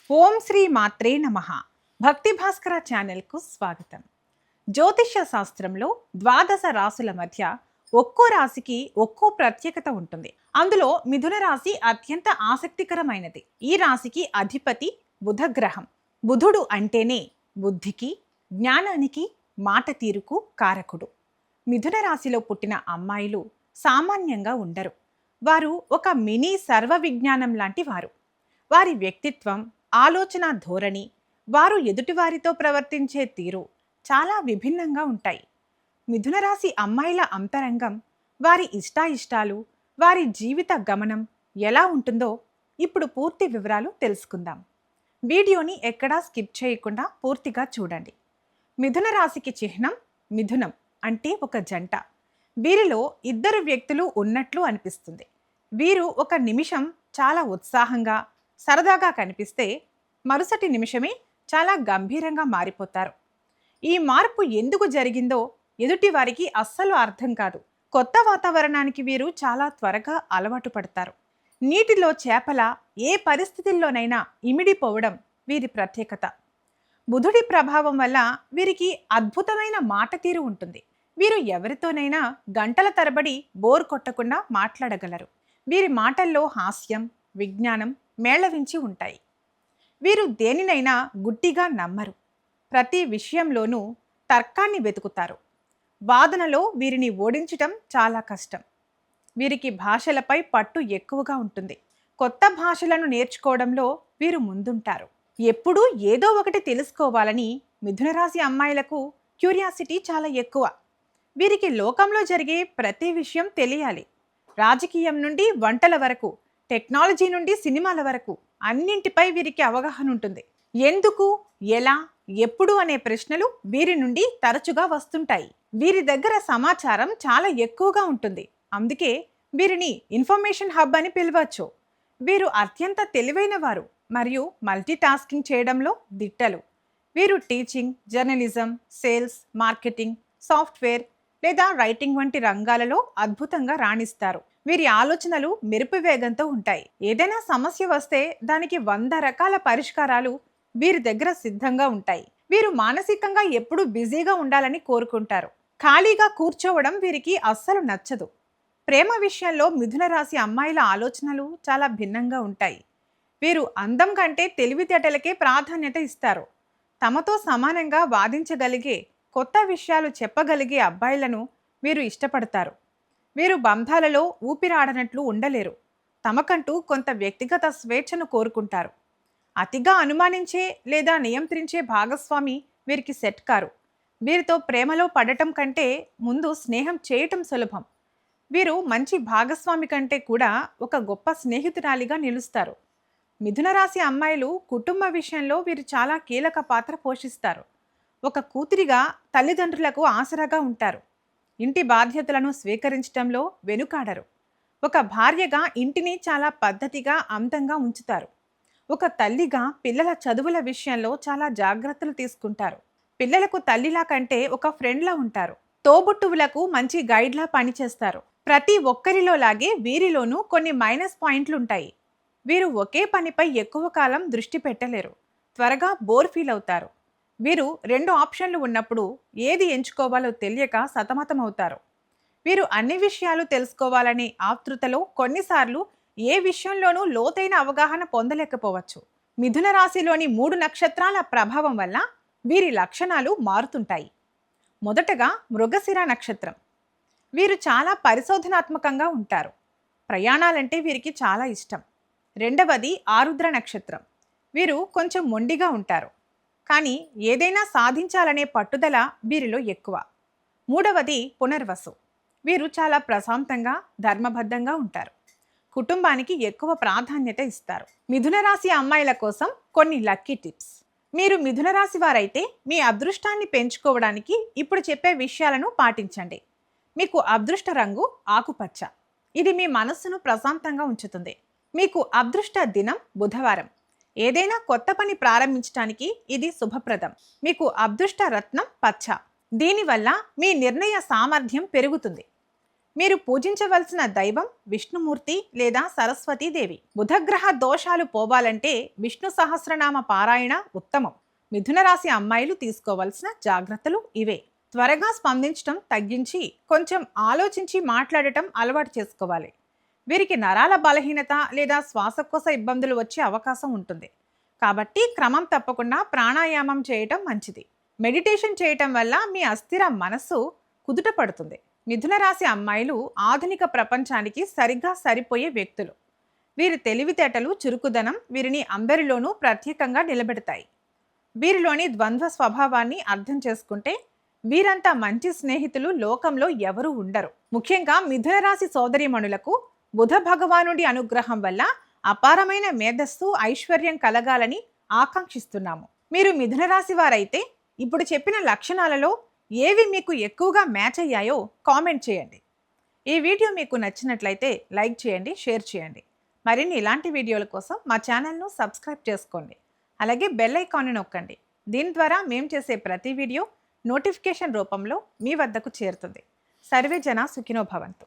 ఓం శ్రీ మాత్రే నమః. భక్తి భాస్కర ఛానల్కు స్వాగతం. జ్యోతిష్య శాస్త్రంలో ద్వాదశ రాశుల మధ్య ఒక్కో రాశికి ఒక్కో ప్రత్యేకత ఉంటుంది. అందులో మిథున రాశి అత్యంత ఆసక్తికరమైనది. ఈ రాశికి అధిపతి బుధగ్రహం. బుధుడు అంటేనే బుద్ధికి, జ్ఞానానికి, మాట తీరుకు కారకుడు. మిథున రాశిలో పుట్టిన అమ్మాయిలు సామాన్యంగా ఉండరు. వారు ఒక మినీ సర్వ విజ్ఞానం లాంటి వారు. వారి వ్యక్తిత్వం, ఆలోచన ధోరణి, వారు ఎదుటివారితో ప్రవర్తించే తీరు చాలా విభిన్నంగా ఉంటాయి. మిథున రాశి అమ్మాయిల అంతరంగం, వారి ఇష్టాయిష్టాలు, వారి జీవిత గమనం ఎలా ఉంటుందో ఇప్పుడు పూర్తి వివరాలు తెలుసుకుందాం. వీడియోని ఎక్కడా స్కిప్ చేయకుండా పూర్తిగా చూడండి. మిథున రాశికి చిహ్నం మిథునం, అంటే ఒక జంట. వీరిలో ఇద్దరు వ్యక్తులు ఉన్నట్లు అనిపిస్తుంది. వీరు ఒక నిమిషం చాలా ఉత్సాహంగా, సరదాగా కనిపిస్తే మరుసటి నిమిషమే చాలా గంభీరంగా మారిపోతారు. ఈ మార్పు ఎందుకు జరిగిందో ఎదుటి వారికి అస్సలు అర్థం కాదు. కొత్త వాతావరణానికి వీరు చాలా త్వరగా అలవాటు పడతారు. నీటిలో చేపల ఏ పరిస్థితుల్లోనైనా ఇమిడిపోవడం వీరి ప్రత్యేకత. బుధుడి ప్రభావం వల్ల వీరికి అద్భుతమైన మాట తీరు ఉంటుంది. వీరు ఎవరితోనైనా గంటల తరబడి బోర్ కొట్టకుండా మాట్లాడగలరు. వీరి మాటల్లో హాస్యం, విజ్ఞానం మేళవించి ఉంటాయి. వీరు దేనినైనా గుడ్డిగా నమ్మరు. ప్రతి విషయంలోనూ తర్కాన్ని వెతుకుతారు. వాదనలో వీరిని ఓడించటం చాలా కష్టం. వీరికి భాషలపై పట్టు ఎక్కువగా ఉంటుంది. కొత్త భాషలను నేర్చుకోవడంలో వీరు ముందుంటారు. ఎప్పుడూ ఏదో ఒకటి తెలుసుకోవాలని మిథున రాశి అమ్మాయిలకు క్యూరియాసిటీ చాలా ఎక్కువ. వీరికి లోకంలో జరిగే ప్రతి విషయం తెలియాలి. రాజకీయం నుండి వంటల వరకు, టెక్నాలజీ నుండి సినిమాల వరకు అన్నింటిపై వీరికి అవగాహన ఉంటుంది. ఎందుకు, ఎలా, ఎప్పుడు అనే ప్రశ్నలు వీరి నుండి తరచుగా వస్తుంటాయి. వీరి దగ్గర సమాచారం చాలా ఎక్కువగా ఉంటుంది. అందుకే వీరిని ఇన్ఫర్మేషన్ హబ్ అని పిలవచ్చు. వీరు అత్యంత తెలివైన వారు మరియు మల్టీ టాస్కింగ్ చేయడంలో దిట్టలు. వీరు teaching, journalism, sales, marketing, software లేదా రైటింగ్ వంటి రంగాలలో అద్భుతంగా రాణిస్తారు. వీరి ఆలోచనలు మెరుపు వేగంతో ఉంటాయి. ఏదైనా సమస్య వస్తే దానికి 100 రకాల పరిష్కారాలు వీరి దగ్గర సిద్ధంగా ఉంటాయి. వీరు మానసికంగా ఎప్పుడూ బిజీగా ఉండాలని కోరుకుంటారు. ఖాళీగా కూర్చోవడం వీరికి అస్సలు నచ్చదు. ప్రేమ విషయంలో మిథున రాశి అమ్మాయిల ఆలోచనలు చాలా భిన్నంగా ఉంటాయి. వీరు అందం కంటే తెలివితేటలకే ప్రాధాన్యత ఇస్తారు. తమతో సమానంగా వాదించగలిగే, కొత్త విషయాలు చెప్పగలిగే అబ్బాయిలను వీరు ఇష్టపడతారు. వీరు బంధాలలో ఊపిరాడనట్లు ఉండలేరు. తమకంటూ కొంత వ్యక్తిగత స్వేచ్ఛను కోరుకుంటారు. అతిగా అనుమానించే లేదా నియంత్రించే భాగస్వామి వీరికి సెట్ కారు. వీరితో ప్రేమలో పడటం కంటే ముందు స్నేహం చేయటం సులభం. వీరు మంచి భాగస్వామి కంటే కూడా ఒక గొప్ప స్నేహితురాలిగా నిలుస్తారు. మిథున రాశి అమ్మాయిలు కుటుంబ విషయంలో వీరు చాలా కీలక పాత్ర పోషిస్తారు. ఒక కూతురిగా తల్లిదండ్రులకు ఆసరాగా ఉంటారు. ఇంటి బాధ్యతలను స్వీకరించడంలో వెనుకాడరు. ఒక భార్యగా ఇంటిని చాలా పద్ధతిగా, అందంగా ఉంచుతారు. ఒక తల్లిగా పిల్లల చదువుల విషయంలో చాలా జాగ్రత్తలు తీసుకుంటారు. పిల్లలకు తల్లిలా కంటే ఒక ఫ్రెండ్లా ఉంటారు. తోబుట్టువులకు మంచి గైడ్లా పనిచేస్తారు. ప్రతి ఒక్కరిలో లాగే వీరిలోనూ కొన్ని మైనస్ పాయింట్లుంటాయి. వీరు ఒకే పనిపై ఎక్కువ కాలం దృష్టి పెట్టలేరు. త్వరగా బోర్ ఫీల్ అవుతారు. వీరు 2 ఆప్షన్లు ఉన్నప్పుడు ఏది ఎంచుకోవాలో తెలియక సతమతమవుతారు. వీరు అన్ని విషయాలు తెలుసుకోవాలనే ఆతృతలో కొన్నిసార్లు ఏ విషయంలోనూ లోతైన అవగాహన పొందలేకపోవచ్చు. మిథున రాశిలోని 3 నక్షత్రాల ప్రభావం వల్ల వీరి లక్షణాలు మారుతుంటాయి. మొదటగా మృగశిర నక్షత్రం. వీరు చాలా పరిశోధనాత్మకంగా ఉంటారు. ప్రయాణాలంటే వీరికి చాలా ఇష్టం. రెండవది ఆరుద్ర నక్షత్రం. వీరు కొంచెం మొండిగా ఉంటారు. కానీ ఏదైనా సాధించాలనే పట్టుదల వీరిలో ఎక్కువ. మూడవది పునర్వసు. వీరు చాలా ప్రశాంతంగా, ధర్మబద్ధంగా ఉంటారు. కుటుంబానికి ఎక్కువ ప్రాధాన్యత ఇస్తారు. మిథున రాశి అమ్మాయిల కోసం కొన్ని లక్కీ టిప్స్. మీరు మిథున రాశి వారైతే మీ అదృష్టాన్ని పెంచుకోవడానికి ఇప్పుడు చెప్పే విషయాలను పాటించండి. మీకు అదృష్ట రంగు ఆకుపచ్చ. ఇది మీ మనస్సును ప్రశాంతంగా ఉంచుతుంది. మీకు అదృష్ట దినం బుధవారం. ఏదైనా కొత్త పని ప్రారంభించడానికి ఇది శుభప్రదం. మీకు అదృష్ట రత్నం పచ్చ. దీనివల్ల మీ నిర్ణయ సామర్థ్యం పెరుగుతుంది. మీరు పూజించవలసిన దైవం విష్ణుమూర్తి లేదా సరస్వతీదేవి. బుధగ్రహ దోషాలు పోవాలంటే విష్ణు సహస్రనామ పారాయణ ఉత్తమం. మిథున రాశి అమ్మాయిలు తీసుకోవలసిన జాగ్రత్తలు ఇవే. త్వరగా స్పందించడం తగ్గించి కొంచెం ఆలోచించి మాట్లాడటం అలవాటు చేసుకోవాలి. వీరికి నరాల బలహీనత లేదా శ్వాసకోశ ఇబ్బందులు వచ్చే అవకాశం ఉంటుంది. కాబట్టి క్రమం తప్పకుండా ప్రాణాయామం చేయటం మంచిది. మెడిటేషన్ చేయటం వల్ల మీ అస్థిర మనస్సు కుదుట పడుతుంది. మిథున రాశి అమ్మాయిలు ఆధునిక ప్రపంచానికి సరిగ్గా సరిపోయే వ్యక్తులు. వీరి తెలివితేటలు, చురుకుదనం వీరిని అందరిలోనూ ప్రత్యేకంగా నిలబెడతాయి. వీరిలోని ద్వంద్వ స్వభావాన్ని అర్థం చేసుకుంటే వీరంతా మంచి స్నేహితులు లోకంలో ఎవరూ ఉండరు. ముఖ్యంగా మిథున రాశి సోదరీమణులకు బుధ భగవానుడి అనుగ్రహం వల్ల అపారమైన మేధస్సు, ఐశ్వర్యం కలగాలని ఆకాంక్షిస్తున్నాము. మీరు మిథున రాశి వారైతే ఇప్పుడు చెప్పిన లక్షణాలలో ఏవి మీకు ఎక్కువగా మ్యాచ్ అయ్యాయో కామెంట్ చేయండి. ఈ వీడియో మీకు నచ్చినట్లయితే లైక్ చేయండి, షేర్ చేయండి. మరిన్ని ఇలాంటి వీడియోల కోసం మా ఛానల్ను సబ్స్క్రైబ్ చేసుకోండి. అలాగే బెల్ ఐకాన్ని నొక్కండి. దీని ద్వారా మేము చేసే ప్రతి వీడియో నోటిఫికేషన్ రూపంలో మీ వద్దకు చేరుతుంది. సర్వే జన సుఖినో భవంతు.